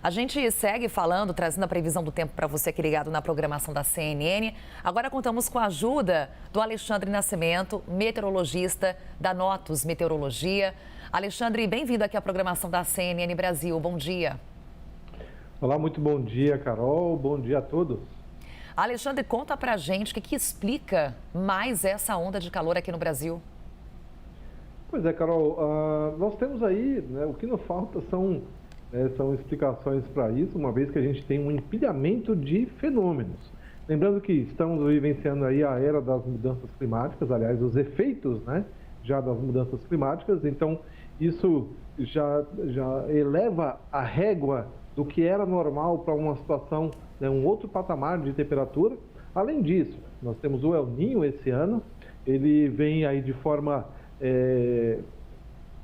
A gente segue falando, trazendo a previsão do tempo para você que é ligado na programação da CNN. Agora contamos com a ajuda do Alexandre Nascimento, meteorologista da Notus Meteorologia. Alexandre, bem-vindo aqui à programação da CNN Brasil. Bom dia. Olá, muito bom dia, Carol. Bom dia a todos. Alexandre, conta pra gente o que explica mais essa onda de calor aqui no Brasil. Pois é, Carol, nós temos aí, né, o que não falta são explicações para isso, uma vez que a gente tem um empilhamento de fenômenos. Lembrando que estamos vivenciando aí a era das mudanças climáticas, aliás, os efeitos, né, já das mudanças climáticas, então isso já eleva a régua do que era normal para uma situação, né, um outro patamar de temperatura. Além disso, nós temos o El Niño esse ano, ele vem aí de forma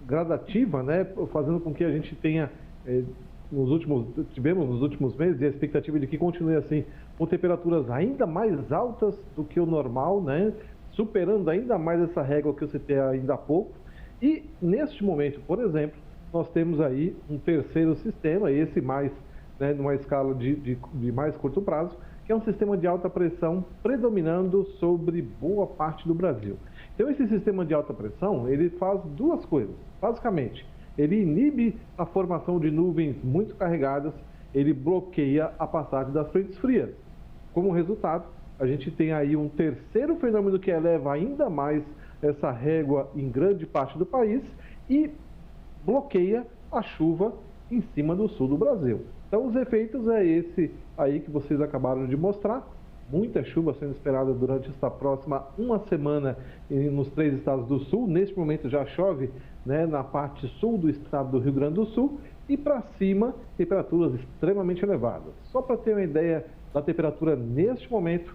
gradativa, né, fazendo com que a gente tenha, tivemos nos últimos meses, e a expectativa de que continue assim, com temperaturas ainda mais altas do que o normal, né, superando ainda mais essa régua que eu citei ainda há pouco. E neste momento, por exemplo, nós temos aí um terceiro sistema, esse mais, né, numa escala de mais curto prazo, que é um sistema de alta pressão predominando sobre boa parte do Brasil. Então, esse sistema de alta pressão, ele faz duas coisas. Basicamente, ele inibe a formação de nuvens muito carregadas, ele bloqueia a passagem das frentes frias. Como resultado, a gente tem aí um terceiro fenômeno que eleva ainda mais essa régua em grande parte do país e bloqueia a chuva em cima do sul do Brasil. Então, os efeitos é esse aí que vocês acabaram de mostrar. Muita chuva sendo esperada durante esta próxima uma semana nos 3 estados do sul. Neste momento já chove, né, na parte sul do estado do Rio Grande do Sul e para cima, temperaturas extremamente elevadas. Só para ter uma ideia da temperatura neste momento,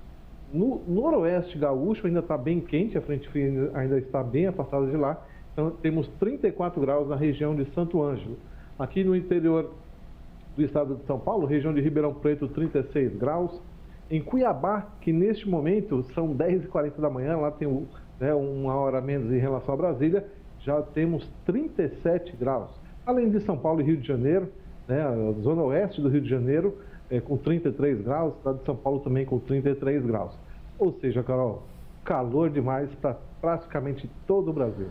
no noroeste gaúcho ainda está bem quente, a frente fria ainda está bem afastada de lá. Então temos 34 graus na região de Santo Ângelo. Aqui no interior do estado de São Paulo, região de Ribeirão Preto, 36 graus. Em Cuiabá, que neste momento são 10h40 da manhã, lá tem uma hora a menos em relação a Brasília, já temos 37 graus. Além de São Paulo e Rio de Janeiro, né, a zona oeste do Rio de Janeiro, com 33 graus, o estado de São Paulo também com 33 graus. Ou seja, Carol, calor demais para praticamente todo o Brasil.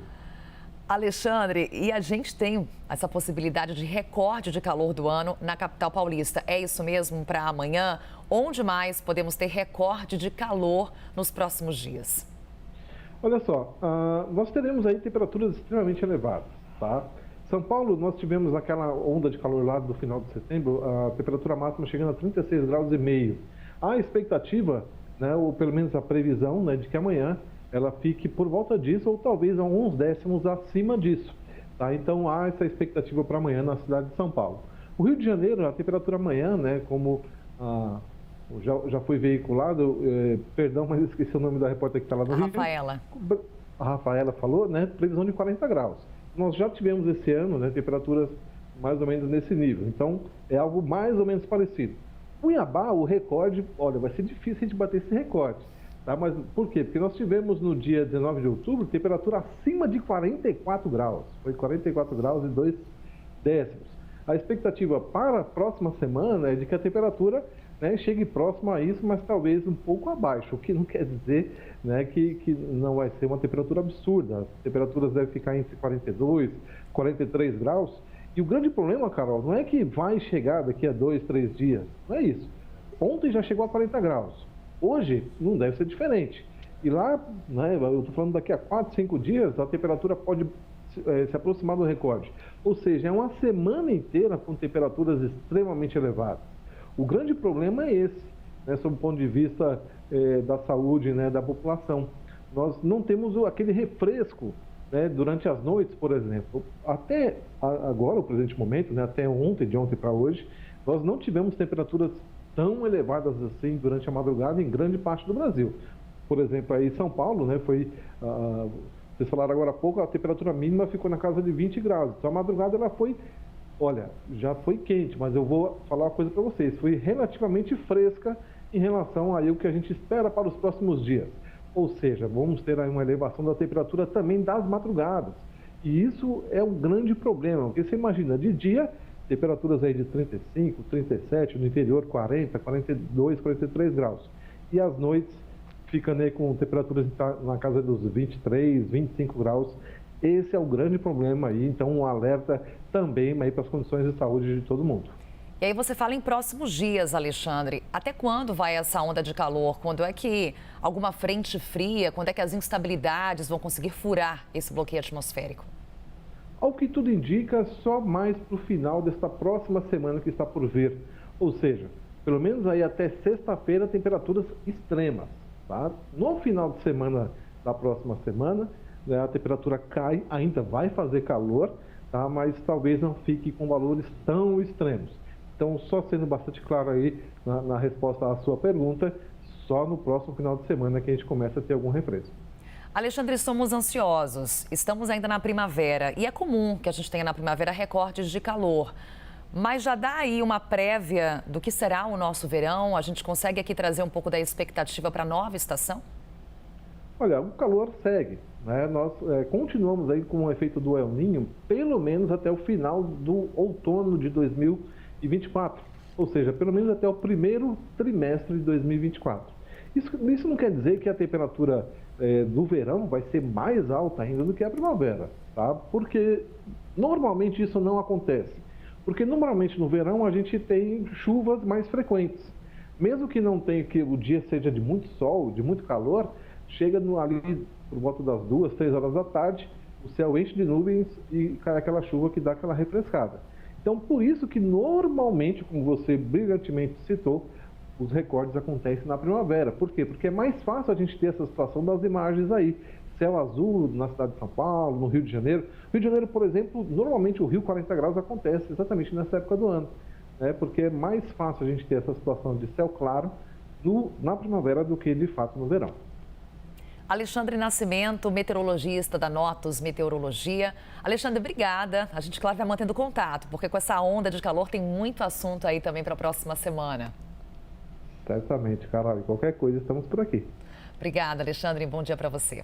Alexandre, e a gente tem essa possibilidade de recorde de calor do ano na capital paulista. É isso mesmo para amanhã? Onde mais podemos ter recorde de calor nos próximos dias? Olha só, nós teremos aí temperaturas extremamente elevadas, tá? São Paulo, nós tivemos aquela onda de calor lá do final de setembro, a temperatura máxima chegando a 36 graus e meio. A expectativa, né, ou pelo menos a previsão, né, de que amanhã ela fique por volta disso, ou talvez alguns décimos acima disso. Tá? Então há essa expectativa para amanhã na cidade de São Paulo. O Rio de Janeiro, a temperatura amanhã, né, como já foi veiculado, perdão, mas esqueci o nome da repórter que está lá no Rio. Rafaela. A Rafaela falou, né, previsão de 40 graus. Nós já tivemos esse ano, né, temperaturas mais ou menos nesse nível. Então é algo mais ou menos parecido. Cuiabá, o recorde, olha, vai ser difícil a gente bater esse recorde. Tá, mas por quê? Porque nós tivemos no dia 19 de outubro temperatura acima de 44 graus. Foi 44 graus e 2 décimos. A expectativa para a próxima semana é de que a temperatura, né, chegue próximo a isso, mas talvez um pouco abaixo. O que não quer dizer, né, que não vai ser uma temperatura absurda. As temperaturas devem ficar entre 42 e 43 graus. E o grande problema, Carol, não é que vai chegar daqui a 2, 3 dias. Não é isso. Ontem já chegou a 40 graus. Hoje não deve ser diferente. E lá, né, eu estou falando daqui a 4, 5 dias, a temperatura pode se aproximar do recorde. Ou seja, é uma semana inteira com temperaturas extremamente elevadas. O grande problema é esse, né, sob o ponto de vista da saúde, né, da população. Nós não temos aquele refresco, né, durante as noites, por exemplo. Até agora, o presente momento, né, até ontem, de ontem para hoje, nós não tivemos temperaturas tão elevadas assim durante a madrugada em grande parte do Brasil. Por exemplo, aí em São Paulo, né, vocês falaram agora há pouco, a temperatura mínima ficou na casa de 20 graus. Então a madrugada ela foi, olha, já foi quente, mas eu vou falar uma coisa para vocês, foi relativamente fresca em relação ao que a gente espera para os próximos dias. Ou seja, vamos ter aí uma elevação da temperatura também das madrugadas. E isso é um grande problema, porque você imagina, de dia temperaturas aí de 35, 37, no interior 40, 42, 43 graus. E as noites ficando aí com temperaturas na casa dos 23, 25 graus. Esse é o grande problema aí, então um alerta também aí para as condições de saúde de todo mundo. E aí você fala em próximos dias, Alexandre. Até quando vai essa onda de calor? Quando é que alguma frente fria, quando é que as instabilidades vão conseguir furar esse bloqueio atmosférico? Ao que tudo indica, só mais para o final desta próxima semana que está por vir. Ou seja, pelo menos aí até sexta-feira, temperaturas extremas. Tá? No final de semana da próxima semana, né, a temperatura cai, ainda vai fazer calor, tá? Mas talvez não fique com valores tão extremos. Então, só sendo bastante claro aí na resposta à sua pergunta, só no próximo final de semana que a gente começa a ter algum refresco. Alexandre, somos ansiosos, estamos ainda na primavera e é comum que a gente tenha na primavera recortes de calor. Mas já dá aí uma prévia do que será o nosso verão? A gente consegue aqui trazer um pouco da expectativa para a nova estação? Olha, o calor segue, né? Nós continuamos aí com o efeito do El Niño, pelo menos até o final do outono de 2024, ou seja, pelo menos até o primeiro trimestre de 2024. Isso não quer dizer que a temperatura do verão vai ser mais alta ainda do que a primavera, tá? Porque normalmente isso não acontece. Porque normalmente no verão a gente tem chuvas mais frequentes. Mesmo que não tenha, que o dia seja de muito sol, de muito calor, chega ali por volta das 2, 3 horas da tarde, o céu enche de nuvens e cai aquela chuva que dá aquela refrescada. Então, por isso que normalmente, como você brilhantemente citou, os recordes acontecem na primavera. Por quê? Porque é mais fácil a gente ter essa situação das imagens aí. Céu azul na cidade de São Paulo, no Rio de Janeiro. Rio de Janeiro, por exemplo, normalmente o Rio 40 graus acontece exatamente nessa época do ano, né? Porque é mais fácil a gente ter essa situação de céu claro na primavera do que de fato no verão. Alexandre Nascimento, meteorologista da Notus Meteorologia. Alexandre, obrigada. A gente, claro, vai mantendo contato, porque com essa onda de calor tem muito assunto aí também para a próxima semana. Certamente, Carol. Qualquer coisa, estamos por aqui. Obrigada, Alexandre. Bom dia para você.